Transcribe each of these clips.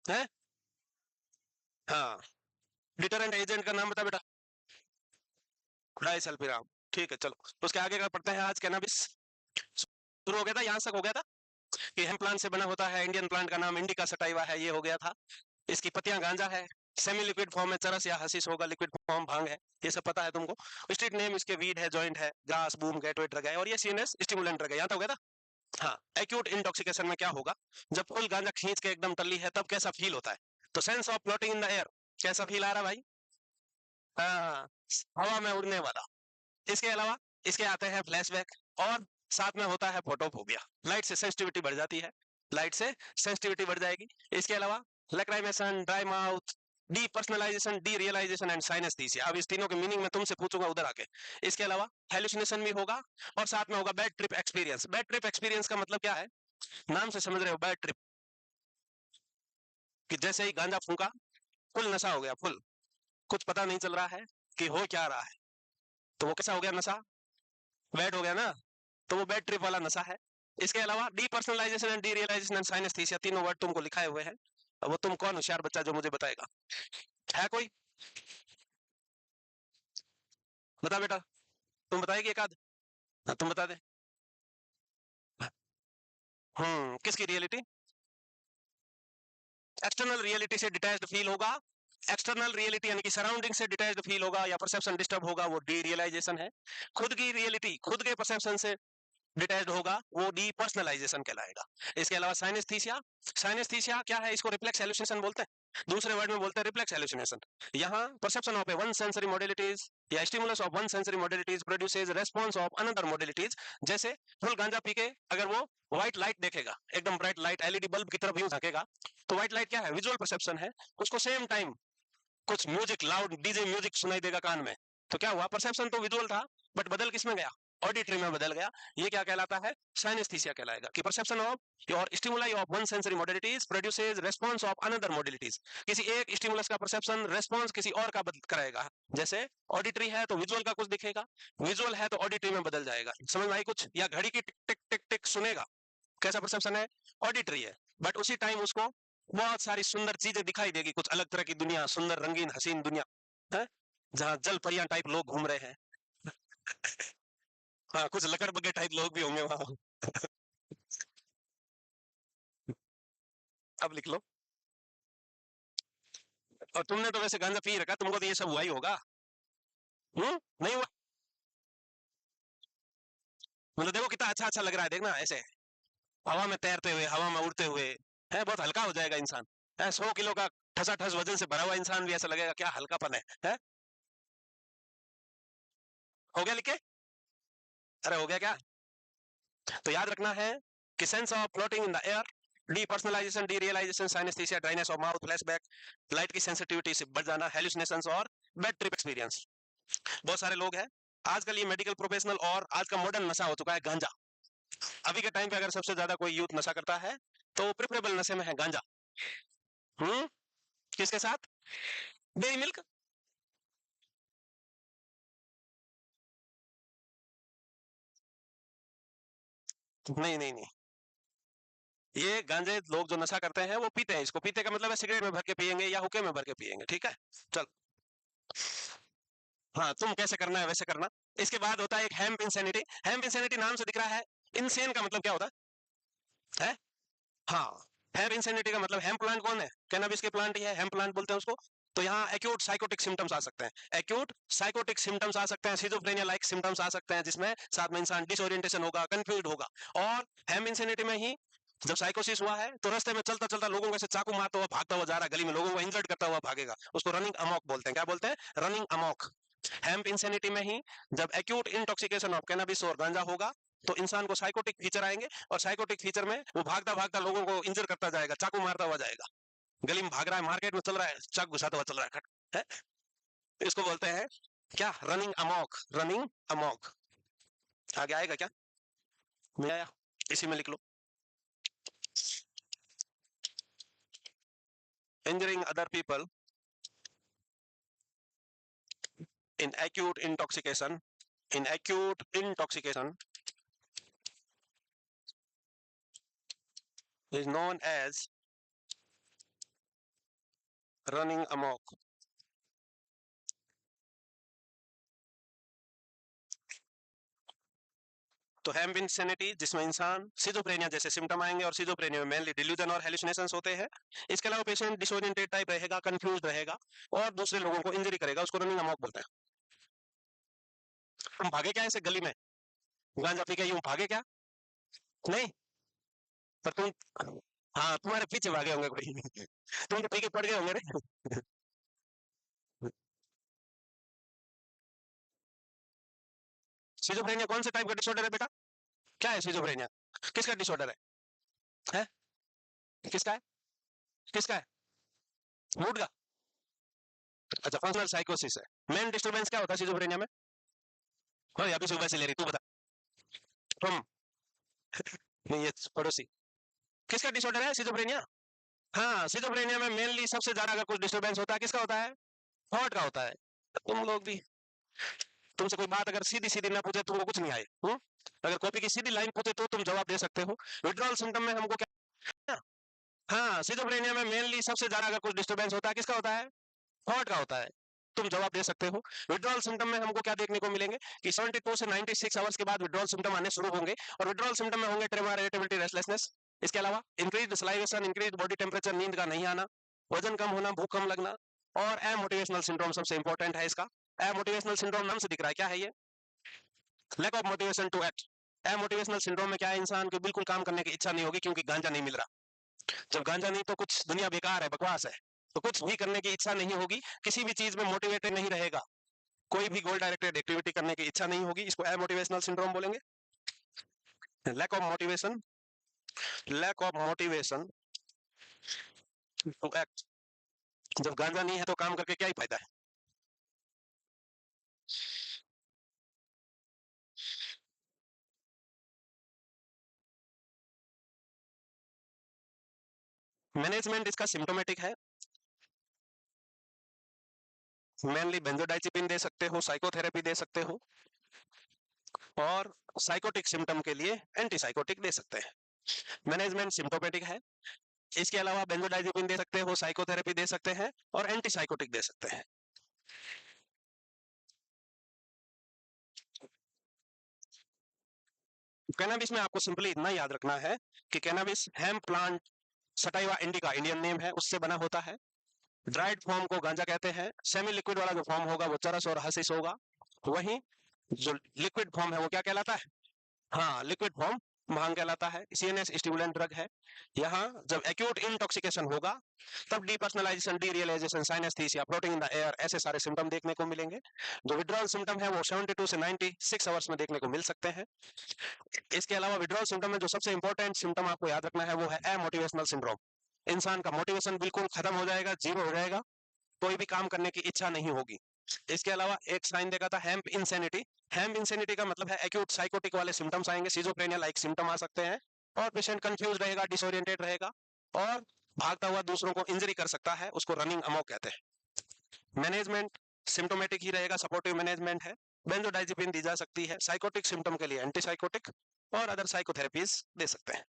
है। हाँ, deterrent agent का नाम बता बेटा। डाइसल्फिराम। ठीक है चलो, उसके आगे का पढ़ते हैं आज। कैनाबिस शुरू हो गया था, यहाँ तक हो गया था कि हेम प्लांट से बना होता है। इंडियन प्लांट का नाम इंडिका सटाइवा है, ये हो गया था। इसकी पत्तियां गांजा है, सेमी लिक्विड फॉर्म में चरस या हसीस होगा, लिक्विड फॉर्म भांग है, ये सब पता है तुमको। स्ट्रीट नेम इसके वीड है, जॉइंट है, ग्रास, बूम, गेटवे ड्रग है, और ये सीएनएस स्टिमुलेंट ड्रग है। यहाँ तक हो गया था। हाँ, एक्यूट इंटॉक्सिकेशन में क्या होगा, जब फुल गांजा खींच के एकदम टल्ली है तब कैसा फील होता है। तो sense of floating in the air, कैसा फील आ रहा है भाई। हाँ, हवा में उड़ने वाला। इसके अलावा इसके आते हैं फ्लैशबैक, और साथ में होता है फोटोफोबिया। लाइट से सेंसिटिविटी बढ़ जाती है, लाइट से सेंसिटिविटी बढ़ जाएगी। इसके अलावा lacrimation, dry mouth, depersonalisation, derealisation and synaesthesia. अब इस तीनों के मीनिंग में तुमसे पूछूंगा उधर आके। इसके अलावा हेलुसिनेशन भी होगा, और साथ में होगा bad trip experience. Bad trip experience का मतलब क्या है, नाम से समझ रहे हो, बैड ट्रिप, कि जैसे ही गांजा फूंका, फुल नशा हो गया, फुल, कुछ पता नहीं चल रहा है कि हो क्या रहा है, तो वो कैसा हो गया नशा, बैड हो गया ना, तो वो बैड ट्रिप वाला नशा है। इसके अलावा डीपर्सनलाइजेशन एंड डीरियलाइजेशन एंड साइनेस्थीसिया, तीनों वर्ड तुमको लिखाए हुए हैं। अब वो तुम कौन होशियार बच्चा जो मुझे बताएगा, है कोई, बता बेटा। तुम बताएगी एक आध। हाँ, तुम बता दे। किसकी रियलिटी, एक्सटर्नल रियलिटी से डिटैच्ड फील होगा। एक्सटर्नल रियलिटी यानी कि सराउंडिंग से डिटैच्ड फील होगा या परसेप्शन डिस्टर्ब होगा, वो डी रियलाइजेशन है। खुद की रियलिटी, खुद के परसेप्शन से डिटैच्ड होगा, वो डीपर्सनलाइजेशन कहलाएगा। इसके अलावा साइनेस्थीसिया, साइनेस्थीसिया क्या है, इसको रिफ्लेक्स हेलुसिनेशन बोलते हैं, दूसरे वर्ड में बोलते हैं रिफ्लेक्स हेलुसिनेशन। यहाँ perception of a one sensory modalities या stimulus of one sensory modalities produces response of another modalities. जैसे फुल गांजा पी के अगर वो व्हाइट लाइट देखेगा, एकदम ब्राइट लाइट एलईडी बल्ब की तरफ यूं झांकेगा, तो व्हाइट लाइट क्या है, विजुअल परसेप्शन है। उसको सेम टाइम कुछ म्यूजिक, लाउड डीजे म्यूजिक सुनाई देगा कान में, तो क्या हुआ, परसेप्शन तो विजुअल था, बट बदल किस में गया, ऑडिटरी में बदल गया। ये क्या कहलाता है, साइनेस्थीसिया कहलाएगा। कि perception of your stimuli of one sensory modalities produces response of another modalities. किसी एक स्टिमुलस का परसेप्शन रेस्पॉन्स किसी और का बदल कराएगा। जैसे ऑडिटरी है तो विजुअल का कुछ दिखेगा, विजुअल है तो ऑडिटरी में बदल जाएगा। समझ में आई कुछ, या घड़ी की टिक टिक टिक टिक सुनेगा, कैसा परसेप्शन है, ऑडिटरी है, बट उसी टाइम उसको बहुत सारी सुंदर चीजें दिखाई देगी, कुछ अलग तरह की दुनिया, सुंदर रंगीन हसीन दुनिया है, जहाँ जल परियां टाइप लोग घूम रहे हैं। हाँ, कुछ लकड़ बग्गे टाइप लोग भी होंगे वहां। अब लिख लो। और तुमने तो वैसे गांजा पी रखा, तुमको तो ये सब हुआ ही होगा। नहीं हुआ, मतलब देखो कितना अच्छा अच्छा लग रहा है, देखना ऐसे हवा में तैरते हुए, हवा में उड़ते हुए, है बहुत हल्का हो जाएगा इंसान। है 100 किलो का ठसा ठस वजन से भरा हुआ इंसान भी ऐसा लगेगा, क्या हल्कापन है? हो गया लिख के, अरे हो गया क्या। तो याद रखना है कि sense of floating in the air, depersonalisation, derealisation, synaesthesia, dryness of mouth, flashback, light की सेंसिटिविटी से बढ़ जाना, हेलुसिनेशंस और बैड ट्रिप एक्सपीरियंस। बहुत सारे लोग हैं आजकल, ये मेडिकल प्रोफेशनल और आज का मॉडर्न नशा हो चुका है गांजा। अभी के टाइम पे अगर सबसे ज्यादा कोई यूथ नशा करता है तो प्रेफरेबल नशे में है गांजा। हम्म किसके साथ, डेरी मिल्क। नहीं नहीं नहीं, ये गांजे लोग जो नशा करते हैं वो पीते हैं, इसको पीते का मतलब है सिगरेट में भर के पियेंगे या हुक्के में भर के पियेंगे, ठीक है। चल, हाँ तुम कैसे करना है वैसे करना। इसके बाद होता है एक हेम्प इंसेनिटी। हेम्प इंसेनिटी नाम से दिख रहा है, इनसेन का मतलब क्या होता है? हाँ, हेम्प इंसेनिटी का मतलब, हेम्प प्लांट कौन है, कैनबिस के प्लांट ही है, हेम्प प्लांट बोलते हैं उसको। तो यहाँ एक्यूट साइकोटिक सिम्टम्स आ सकते हैं, एक्यूट साइकोटिक सिम्टम्स आ सकते हैं, सिजोफ्रेनिया लाइक सिम्टम्स आ सकते हैं, जिसमें साथ में इंसान डिसोरिएंटेशन होगा, कंफ्यूज होगा। और हेम्प इंसेनिटी में ही जब साइकोसिस हुआ है तो रास्ते में चलता चलता लोगों को ऐसे चाकू मारता हुआ भागता हुआ जा रहा है, गली में लोगों को इंजर्ड करता हुआ भागेगा, उसको रनिंग अमॉक बोलते हैं। क्या बोलते हैं, रनिंग अमॉक। हेम्प इंसेनिटी में ही जब एक्यूट इंटॉक्सिकेशन ऑफ कैनबिस और गांजा होगा तो इंसान को साइकोटिक फीचर आएंगे, और साइकोटिक फीचर में वो भागता भागता लोगों को इंजर करता जाएगा, चाकू मारता हुआ जाएगा, गली में भाग रहा है, मार्केट में चल रहा है, चाकू घुसाता हुआ चल रहा है? इसको बोलते हैं क्या, रनिंग अमॉक, रनिंग अमॉक। आगे आएगा क्या, नहीं आया, इसी में लिख लो। Injuring other people in acute intoxication, in acute intoxication is known as running amok. तो हेम्प इंसेनिटी जिसमें इंसान सिजोफ्रेनिया जैसे सिम्टम आएंगे, और सिजोफ्रेनिया में मेनली डिल्यूजन और हेलुसिनेशंस होते हैं। इसके अलावा पेशेंट डिसोरिएंटेड टाइप रहेगा, कंफ्यूज रहेगा और दूसरे लोगों को इंजरी करेगा, उसको रनिंग अमॉक बोलते हैं। तुम भागे क्या ऐसे गली में गांजा पी के, यूं भागे क्या? नहीं, पर तुम, हाँ तुम्हारे पीछे भागे होंगे कोई तुम तो पी के पड़ गए होंगे रे सिजोफ्रेनिया कौन से टाइप का डिसऑर्डर है बेटा? क्या है सिजोफ्रेनिया? किसका डिसऑर्डर है? किसका है? किसका है? मूड का? अच्छा, फंक्शनल साइकोसिस है। मेन डिस्टर्बेंस क्या होता है सिजोफ्रेनिया में? हो, अभी सुबह से ले रही, तू बता। तुम, नहीं ये पड़ोसी। किसका डिसऑर्डर है सिजोफ्रेनिया? हाँ, सिजोफ्रेनिया में मेनली सबसे ज्यादा अगर कुछ डिस्टर्बेंस होता है, किसका होता है? थॉट का होता है। तुम लोग भी, तुमसे कोई बात अगर सीधी सीधी ना पूछे, तुमको कुछ नहीं आए। अगर कॉपी की सीधी लाइन पूछे तो तुम जवाब दे सकते हो। विड्रॉल सिम्टम में हमको क्या? हाँ, सिजोफ्रेनिया में मेनली सबसे ज्यादा अगर कुछ डिस्टर्बेंस होता है, किसका होता है? थॉट का होता है। तुम जवाब दे सकते हो। विड्रॉल सिम्टम में हमको क्या देखने को मिलेंगे कि 72 से 96 आवर्स के बाद विड्रॉल सिम्टम आने शुरू होंगे, और विड्रॉल सिम्टम में होंगे ट्रेमर, इरिटेबिलिटी, रेस्टलेसनेस। इसके अलावा increased salivation, increased body temperature, नींद का नहीं आना, वजन कम होना, भूख कम लगना, और एमोटिवेशनल सिंड्रोम सबसे इंपॉर्टेंट है इसका। एमोटिवेशनल सिंड्रोम नाम से दिख रहा है, क्या है ये? Lack of motivation to act. Amotivational syndrome में क्या है, इंसान को बिल्कुल काम करने की इच्छा नहीं होगी, क्योंकि गांजा नहीं मिल रहा। जब गांजा नहीं तो कुछ दुनिया बेकार है, बकवास है, तो कुछ भी करने की इच्छा नहीं होगी, किसी भी चीज में मोटिवेटेड नहीं रहेगा, कोई भी गोल डायरेक्टेड एक्टिविटी करने की इच्छा नहीं होगी, इसको एमोटिवेशनल सिंड्रोम बोलेंगे। Lack of motivation, lack of motivation to act. जब गांजा नहीं है तो काम करके क्या ही फायदा है? मैनेजमेंट इसका सिम्टोमेटिक है। मेनली बेंजोडाइजिपिन दे सकते हो, साइकोथेरेपी दे सकते हो, और साइकोटिक सिम्टम के लिए एंटीसाइकोटिक दे सकते हैं। मैनेजमेंट सिम्टोमेटिक है। इसके अलावा बेंजोडाइजिपिन दे सकते हो, साइकोथेरेपी दे सकते हैं, और एंटीसाइकोटिक दे सकते हैं। कैनाबिस में आपको सिंपली इतना याद रखना है कि cannabis hemp plant sativa indica Indian name है, उससे बना होता है। ड्राइड फॉर्म को गांजा कहते हैं। सेमी लिक्विड वाला जो फॉर्म होगा वो चरस और हसीस होगा। वहीं जो लिक्विड फॉर्म है वो क्या कहलाता है? हाँ, लिक्विड फॉर्म भांग कहलाता है। सीएनएस स्टिमुलेंट ड्रग है। यहाँ जब एक्यूट इंटॉक्सिकेशन होगा तब depersonalisation, derealisation, synaesthesia, floating in the air, ऐसे सारे सिम्टम देखने को मिलेंगे। जो विड्रॉल सिम्टम है वो 72 से 96 आवर्स में देखने को मिल सकते हैं। इसके अलावा विड्रॉल सिम्टम में जो सबसे इंपॉर्टेंट सिम्टम आपको याद रखना है वो है एमोटिवेशनल सिंड्रोम। इंसान का मोटिवेशन बिल्कुल खत्म हो जाएगा, जीरो हो जाएगा, कोई भी काम करने की इच्छा नहीं होगी। इसके अलावा एक साइन देखा था हेम्प इंसेनिटी। हेम्प इंसेनिटी का मतलब है एक्यूट साइकोटिक वाले सिम्टम्स आएंगे, सिजोफ्रेनिया लाइक सिम्टम आ सकते हैं, और पेशेंट कंफ्यूज रहेगा, डिसोरिएंटेड रहेगा, और भागता हुआ दूसरों को इंजरी कर सकता है, उसको रनिंग अमॉक कहते हैं। मैनेजमेंट सिम्टोमेटिक ही रहेगा, सपोर्टिव मैनेजमेंट है। बेंजोडाइजिपिन दी जा सकती है, साइकोटिक सिम्टम के लिए एंटीसाइकोटिक, और अदर साइकोथेरेपीज दे सकते हैं।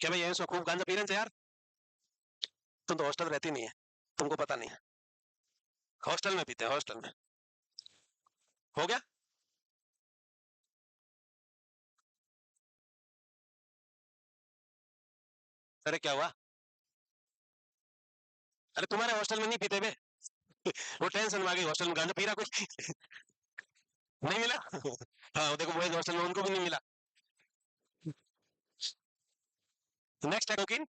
क्या भाई ये खूब गांजा पी रहे हैं यार? तुम तो हॉस्टल रहती नहीं है, तुमको पता नहीं है। हॉस्टल में पीते हैं, हॉस्टल में। हो गया? अरे क्या हुआ? अरे तुम्हारे हॉस्टल में नहीं पीते बे वो टेंशन में आ गई, हॉस्टल में गांजा पी रहा कोई नहीं मिला हाँ, वो देखो बॉयज हॉस्टल में उनको भी नहीं मिला। नेक्स्ट है कोकीन।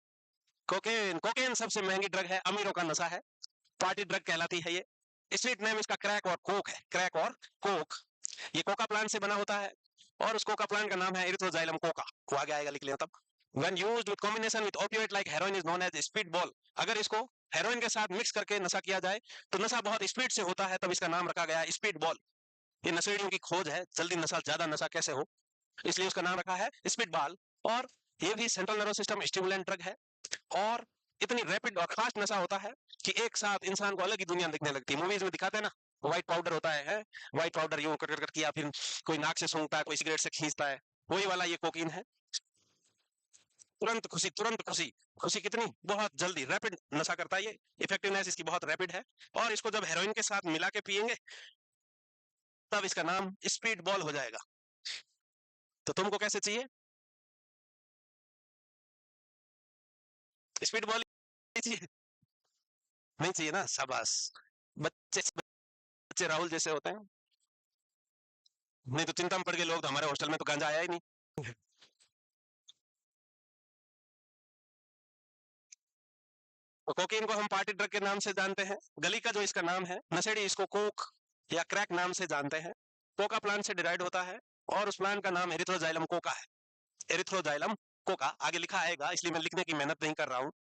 कोकेन, कोकेन सबसे महंगी ड्रग है, अमीरों का नशा है, पार्टी ड्रग कहलाती है ये। स्ट्रीट नेम इसका क्रैक और कोक है, क्रैक और कोक। ये कोका प्लांट से बना होता है, और उस कोका प्लांट का नाम है इरिथ्रोजाइलम कोका। वो आगे आएगा, लिख लेना तब। When used with combination with opioid like heroin is known as speedball। अगर इसको हेरोइन के साथ मिक्स करके नशा किया जाए तो नशा बहुत स्पीड से होता है, तब इसका नाम रखा गया स्पीड बॉल। ये नशेड़ियों की खोज है, जल्दी नशा, ज्यादा नशा कैसे हो, इसलिए उसका नाम रखा है स्पीड बॉल। और ये भी central nervous system stimulant drug है, और इतनी रैपिड और फास्ट नशा होता है कि एक साथ इंसान को अलग ही दुनिया दिखने लगती है। मूवीज में दिखाते हैं ना, व्हाइट पाउडर होता है, व्हाइट पाउडर यूं कर कर कर किया, फिर कोई नाक से सूंघता है, कोई सिगरेट से खींचता है, वही वाला ये कोकीन है। तुरंत खुशी, तुरंत खुशी। खुशी कितनी, बहुत जल्दी, रैपिड नशा करता है ये। इफेक्टिवनेस इसकी बहुत रैपिड है। और इसको जब हेरोइन के साथ मिला के पियेंगे तब इसका नाम स्पीड बॉल हो जाएगा। तो तुमको कैसे चाहिए? स्पीड बॉल चाहिए? नहीं चाहिए ना, शाबाश। बच्चे बच्चे राहुल जैसे होते हैं। नहीं तो चिंता में पड़ गए लोग, तो हमारे हॉस्टल में तो गांजा आया ही नहीं। तो कोकीन को हम पार्टी ड्रग के नाम से जानते हैं। गली का जो इसका नाम है, नशेड़ी इसको कोक या क्रैक नाम से जानते हैं। कोका प्लांट से डिराइड होता है और उस प्लांट का नाम एरिथ्रोजाइलम कोका है। एरिथ्रोजाइलम कोका आगे लिखा आएगा, इसलिए मैं लिखने की मेहनत नहीं कर रहा हूँ।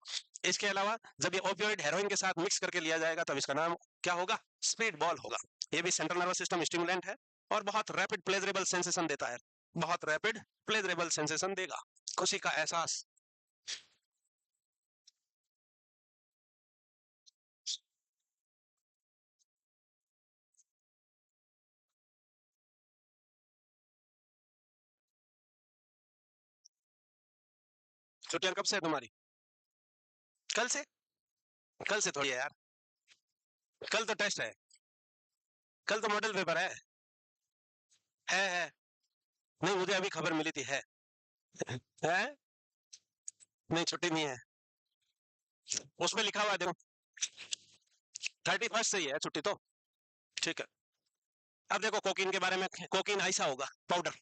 इसके अलावा जब ये ओपियोइड हेरोइन के साथ मिक्स करके लिया जाएगा तब इसका नाम क्या होगा? स्पीड बॉल होगा। ये भी सेंट्रल नर्वस सिस्टम स्टिमुलेंट है और बहुत रैपिड प्लेजरेबल सेंसेशन देता है। बहुत रैपिड प्लेजरेबल सेंसेशन देगा, खुशी का एहसास। छुट्टियां कब से है तुम्हारी? कल से? कल से थोड़ी है यार, कल तो टेस्ट है, कल तो मॉडल पेपर है। नहीं मुझे अभी खबर मिली थी है। नहीं छुट्टी नहीं है, उसमें लिखा हुआ है देखो, 31st से ही है छुट्टी तो। ठीक है। अब देखो कोकीन के बारे में, कोकीन ऐसा होगा पाउडर,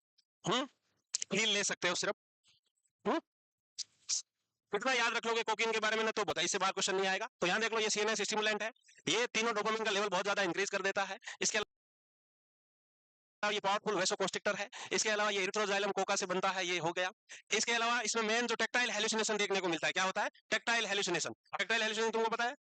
हम्म, पील ले सकते हो सिर्फ, हम्म। कितना याद रख लोगे कोकीन के बारे में ना तो बताइए, इससे बाहर क्वेश्चन नहीं आएगा। तो यहाँ देख लो, ये सीएनएस स्टिमुलेंट है, ये तीनों डोपामिन का लेवल बहुत ज्यादा इंक्रीज कर देता है। इसके ये पावरफुल वेसोकोस्ट्रिक्टर है। इसके अलावा ये एरिथ्रोजाइलम कोका से बनता है, ये हो गया। इसके अलावा इसमें मेन जो टेक्टाइल हेलुसिनेशन देखने को मिलता है, क्या होता है? Tactile hallucination. टेक्टाइल हेलुसिनेशन तुमको पता है,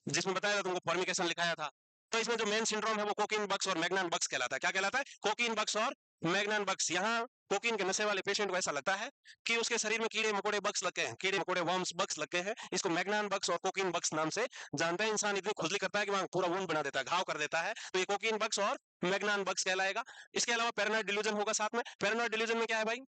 जिसमें बताया था तुमको, फॉर्मिकेशन लिखाया था। तो इसमें जो मेन सिंड्रोम है वो कोकीन बक्स और मैग्नान बक्स कहलाता है। क्या कहलाता है? कोकीन बक्स और मैग्नान बक्स। यहाँ कोकीन के नशे वाले पेशेंट को ऐसा लगता है कि उसके शरीर में कीड़े मकोड़े बक्स लगे हैं, कीड़े मकोड़े वर्म्स बक्स लगे हैं। इसको मैग्नान बक्स और कोकीन बक्स नाम से जानते हैं। इंसान इतनी खुजली करता है कि वहां पूरा वुंड बना देता है, घाव कर देता है। तो ये कोकीन बक्स और मैग्नान बक्स कहलाएगा। इसके अलावा पैरानॉइड डिल्यूजन होगा साथ में। पैरानॉइड डिल्यूजन में क्या है भाई?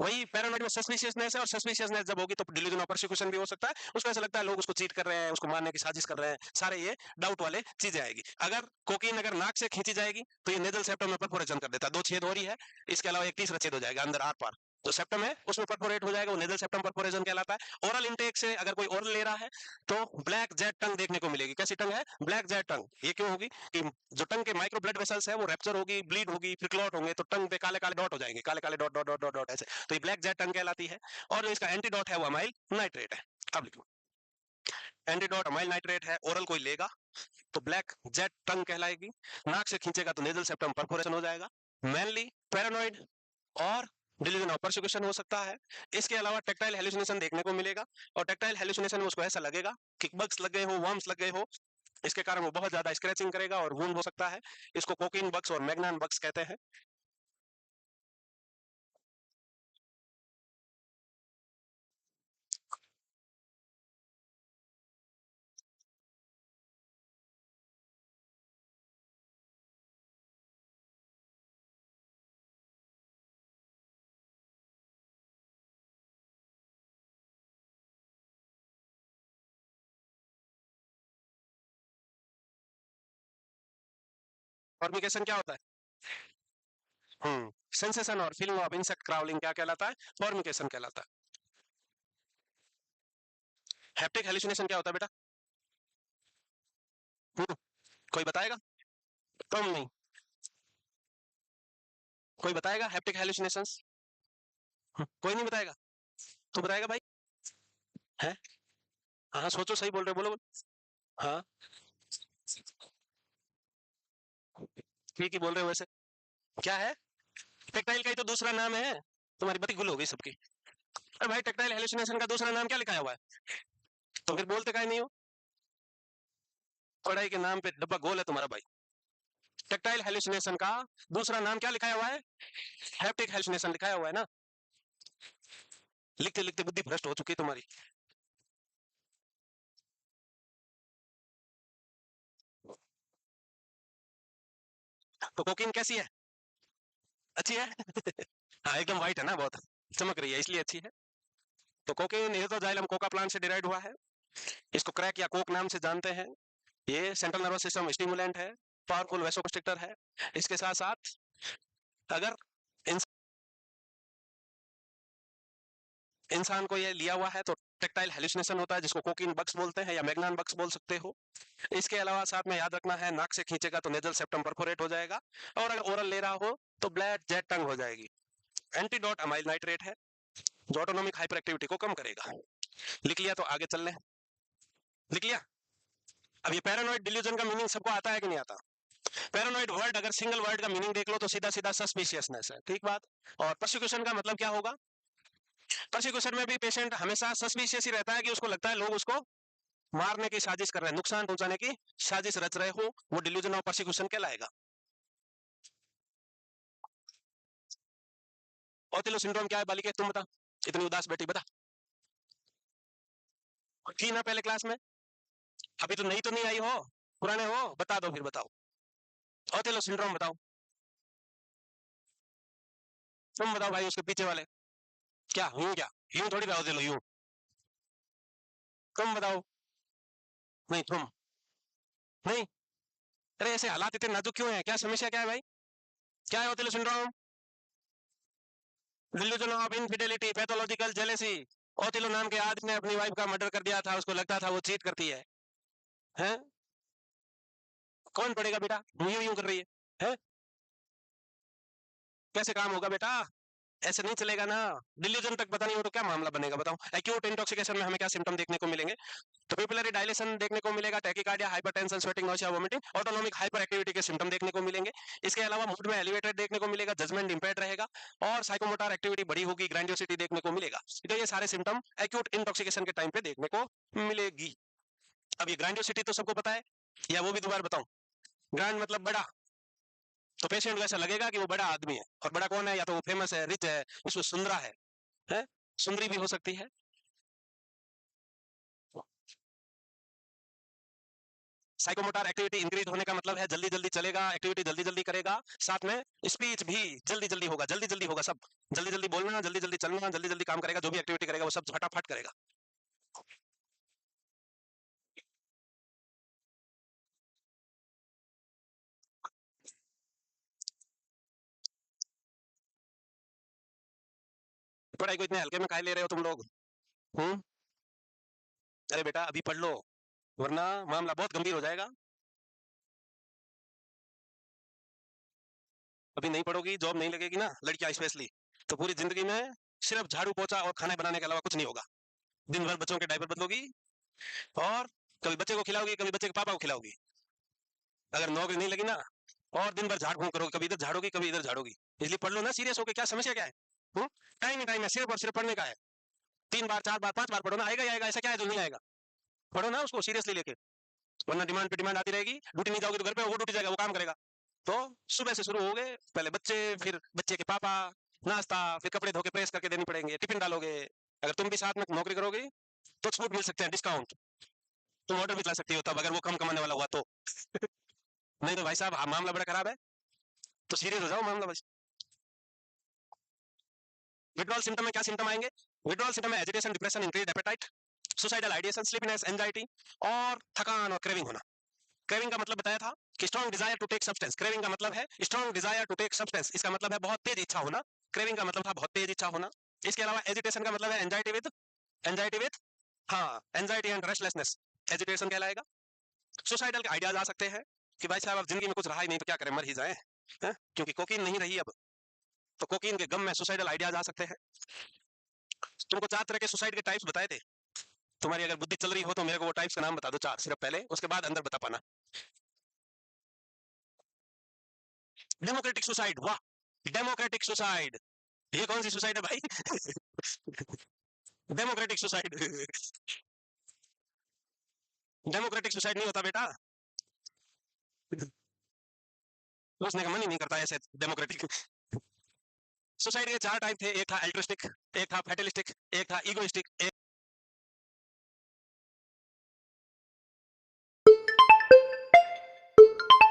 वही पैरानॉइड में सस्पिशियसनेस है, और सस्पिशियसनेस जब होगी तो डिल्यूजन ऑफ परसिक्यूशन भी हो सकता है। उसको ऐसा लगता है लोग उसको चीट कर रहे हैं, उसको मारने की साजिश कर रहे हैं, सारे ये डाउट वाले चीजें आएगी। अगर कोकीन अगर नाक से खींची जाएगी तो ये नेजल सेप्टम में परफोरेशन कर देता है, 2 छेद हो रही है। इसके अलावा एक तीसरा छेद हो जाएगा अंदर आर पार, जो सेप्टम है उसमें परफोरेट हो जाएगा, वो नेजल सेप्टम परफोरेशन कहलाता है। ओरल इंटेक से अगर कोई ओरल ले रहा है तो ब्लैक जेट टंग देखने को मिलेगी। कैसी टंग है? ब्लैक जेट टंग। ये क्यों होगी? कि जो टंग के माइक्रो ब्लड वेसल्स है वो रैप्चर होगी, ब्लीड होगी, फिर क्लॉट होंगे, तो टंग पे काले काले डॉट हो जाएंगे, काले काले dot dot dot dot dot ऐसे। तो ये ब्लैक जेट टंग कहलाती है। और जो इसका एंटीडोट है वो अमाइल नाइट्रेट है। अब लिखो, एंटीडोट अमाइल नाइट्रेट है। ओरल कोई लेगा तो ब्लैक जेट टंग कहलाएगी, नाक से खींचेगा तो नेजल सेप्टम परफोरेशन हो जाएगा। मेनली पैरानॉइड और डिल्यूजन ऑफ परसिक्यूशन हो सकता है। इसके अलावा टेक्टाइल हेलुसिनेशन देखने को मिलेगा, और टेक्टाइल हेलुसिनेशन में उसको ऐसा लगेगा कि बग्स लग गए हो, वर्म्स लग गए हो। इसके कारण वो बहुत ज्यादा स्क्रैचिंग करेगा और वुंड हो सकता है। इसको कोकीन बग्स और मैग्नान बग्स कहते हैं। फॉर्मिकेशन क्या होता है? सेंसेशन और फीलिंग ऑफ इंसेक्ट क्राउलिंग क्या कहलाता है? फॉर्मिकेशन कहलाता है। हैप्टिक हेलुसिनेशन क्या होता है बेटा? हम्म, कोई बताएगा? तुम नहीं, कोई बताएगा हैप्टिक हेलुसिनेशंस? कोई नहीं बताएगा? तू बताएगा भाई? है? हाँ सोचो, सही बोल रहे हो, बोलो बोलो। हाँ ठीक ही बोल रहे हो वैसे। क्या है? टेक्टाइल का ही तो दूसरा नाम है। तुम्हारी बत्ती गुल हो गई सबकी। अरे भाई, टेक्टाइल हेलुसिनेशन का दूसरा नाम क्या लिखा हुआ है? तो फिर बोलते काहे नहीं हो? पढ़ाई के नाम पे डब्बा गोल है तुम्हारा भाई। टेक्टाइल हेलुसिनेशन का दूसरा नाम क्या लिखा हुआ है? हैप्टिक हेलुसिनेशन लिखा हुआ है ना। लिखते लिखते बुद्धि भ्रष्ट हो चुकी है तुम्हारी। तो कोकीन कैसी है? अच्छी है? हाँ एकदम वाइट है ना बहुत। चमक रही है इसलिए अच्छी है। तो कोकीन एजोजाइलम कोका प्लांट से डिराइव हुआ है। इसको क्रैक या कोक नाम से जानते हैं। ये सेंट्रल नर्वस सिस्टम स्टिमुलेंट है, पावरफुल वैसोकंस्ट्रिक्टर है। इसके साथ साथ अगर इंसान को ये लिया हुआ है तो टेक्टाइल हेलुसिनेशन होता है, जिसको कोकीन बग्स बोलते हैं या मैग्नान बग्स बोल सकते हो। इसके अलावा साथ में याद रखना है, नाक से खींचेगा तो नेजल सेप्टम परफोरेट हो जाएगा, और अगर ओरल ले रहा हो तो ब्लैड जेट टंग हो जाएगी। एंटीडोट अमाइल नाइट्रेट है, जो ऑटोनोमिक हाइपर एक्टिविटी को कम करेगा। लिख लिया तो आगे चल लें। लिख लिया। अब ये पैरानॉइड डिल्यूजन का मीनिंग सबको आता है कि नहीं आता? पैरानॉइड वर्ड अगर सिंगल वर्ड का मीनिंग देख लो तो सीधा सीधा सस्पिशियसनेस है, ठीक बात। और प्रोसिक्यूशन का मतलब क्या होगा? प्रोसिक्यूशन में भी पेशेंट हमेशा सस्पिशियस ही रहता है कि उसको लगता है लोग उसको मारने की साजिश कर रहे हैं, नुकसान पहुंचाने की साजिश रच रहे हो, वो डिल्यूजन ऑफ प्रोसिक्यूशन कहलाएगा। ओथिलो सिंड्रोम क्या है बालिके, तुम बता, इतनी उदास बेटी बता। थी ना पहले क्लास में, अभी तो नहीं, तो नहीं आई हो, पुराने हो, बता दो फिर, बताओ ओथिलो सिंड्रोम बताओ। तुम बताओ भाई, उसके पीछे वाले क्या यूं, क्या यूं थोड़ी रहा ओथिलो, यूं। तुम बताओ। नहीं तुम नहीं। अरे ऐसे हालात इतने नाजुक क्यों है, क्या समस्या क्या है भाई? क्या है Othello syndrome? Delusion of infidelity, pathological jealousy. Othello नाम के आदमी ने अपनी वाइफ का मर्डर कर दिया था, उसको लगता था वो चीट करती है, हैं? कौन पढ़ेगा बेटा, यूं यूं कर रही है? कैसे काम होगा बेटा, ऐसे नहीं चलेगा ना। डिल्यूजन तक पता नहीं हो तो क्या मामला बनेगा बताओ। एक्यूट इंटॉक्सिकेशन में हमें क्या सिम्टम देखने को मिलेंगे? तो पिपुलरी डायलेशन देखने को मिलेगा, tachycardia, hypertension, sweating, nausea, vomiting, autonomic hyper activity के सिम्टम देखने को मिलेंगे। इसके अलावा मूड में एलिवेटेड देखने को मिलेगा, जजमेंट इंपेयर्ड रहेगा, और साइकोमोटर एक्टिविटी बड़ी होगी, ग्रैंडियोसिटी देखने को मिलेगा। तो ये सारे सिम्टम एक्यूट इंटॉक्सिकेशन के टाइम पे देखने को मिलेगी। अब ये ग्रैंडियोसिटी तो सबको पता है, या वो भी दोबारा बताऊं? ग्रैंड मतलब बड़ा, तो पेशेंट को ऐसा लगेगा कि वो बड़ा आदमी है, और बड़ा कौन है? या तो वो फेमस है, रिच है, उसमें सुंदरा है? सुंदरी भी हो सकती है। साइकोमोटर एक्टिविटी इंक्रीज होने का मतलब है जल्दी जल्दी चलेगा, एक्टिविटी जल्दी जल्दी करेगा, साथ में स्पीच भी जल्दी जल्दी होगा, जल्दी जल्दी होगा, सब जल्दी जल्दी बोलना, जल्दी जल्दी चलना, जल्दी जल्दी काम करेगा, जो भी एक्टिविटी करेगा वो सब फटाफट करेगा। पढ़ाई को इतने हल्के में काहे ले रहे हो तुम लोग? हम्म। अरे बेटा अभी पढ़ लो, वरना मामला बहुत गंभीर हो जाएगा। अभी नहीं पढ़ोगी, जॉब नहीं लगेगी ना, लड़कियां स्पेशली, तो पूरी जिंदगी में सिर्फ झाड़ू पोछा और खाना बनाने के अलावा कुछ नहीं होगा। दिन भर बच्चों के डायपर बदलोगी, और कभी बच्चे को खिलाओगी, कभी बच्चे के पापा को खिलाओगी। अगर नौकरी नहीं लगी ना, और दिन भर झाड़ फूंक करोगे, कभी इधर झाड़ोगी कभी इधर झाड़ोगी। इसलिए पढ़ लो ना सीरियस होकर, क्या समस्या क्या है? टाइम ही टाइम है, सिर्फ और सिर्फ पढ़ने का है। 3 बार 4 बार 5 बार पढ़ो ना, आएगा ही आएगा, ऐसा क्या है जो नहीं आएगा? पढ़ो ना उसको सीरियसली लेके, वरना डिमांड पे डिमांड आती रहेगी। ड्यूटी नहीं जाओगे तो घर पे वो ड्यूटी जाएगा, वो काम करेगा। तो सुबह से शुरू हो गए, पहले बच्चे, फिर बच्चे के पापा, नाश्ता, फिर कपड़े धो के प्रेस करके देने पड़ेंगे, टिफिन डालोगे। अगर तुम भी साथ में नौकरी करोगे तो छूट मिल सकते हैं, डिस्काउंट, तुम ऑर्डर भी चला सकती हो तब, अगर वो कम कमाने वाला हुआ तो। नहीं तो भाई साहब मामला बड़ा खराब है, तो सीरियस हो जाओ मामला बस। विड्रॉल सिम्टम में क्या सिम्टम आएंगे? विड्रॉल सिम्टम में agitation, depression, increase appetite, suicidal ideation, sleepiness, anxiety, और थकान और क्रेविंग होना। क्रेविंग का मतलब बताया था कि strong desire to take substance, craving का मतलब है strong desire to take substance, इसका मतलब है बहुत तेज इच्छा होना। क्रेविंग का मतलब था बहुत तेज इच्छा होना। इसके अलावा एजिटेशन का मतलब है एंजाइटी विद हाँ, एंजाइटी एंड रेस्टलेसनेस, एजिटेशन कहलाएगा। सुसाइडल के आइडियाज आ सकते हैं कि भाई साहब अब जिंदगी में कुछ रहा ही नहीं तो क्या करें, मर ही जाए, क्योंकि कोकीन नहीं रही अब, तो कोकीन के गम में सुसाइडल आइडियाज आ सकते हैं। तुमको 4 तरह के सुसाइड के टाइप्स बताए थे, तुम्हारी अगर बुद्धि चल रही हो तो मेरे को वो टाइप्स का नाम बता दो 4, सिर्फ पहले, उसके बाद अंदर बता पाना। डेमोक्रेटिक सुसाइड, वाह, डेमोक्रेटिक सुसाइड, ये कौन सी सुसाइड है भाई? डेमोक्रेटिक सुसाइड, डेमोक्रेटिक सुसाइड नहीं होता बेटा, सोचने का मन ही नहीं करता ऐसे डेमोक्रेटिक। सुसाइड के 4 टाइप थे, एक था एल्ट्रिस्टिक, एक था फैटलिस्टिक, एक था इगोइस्टिक,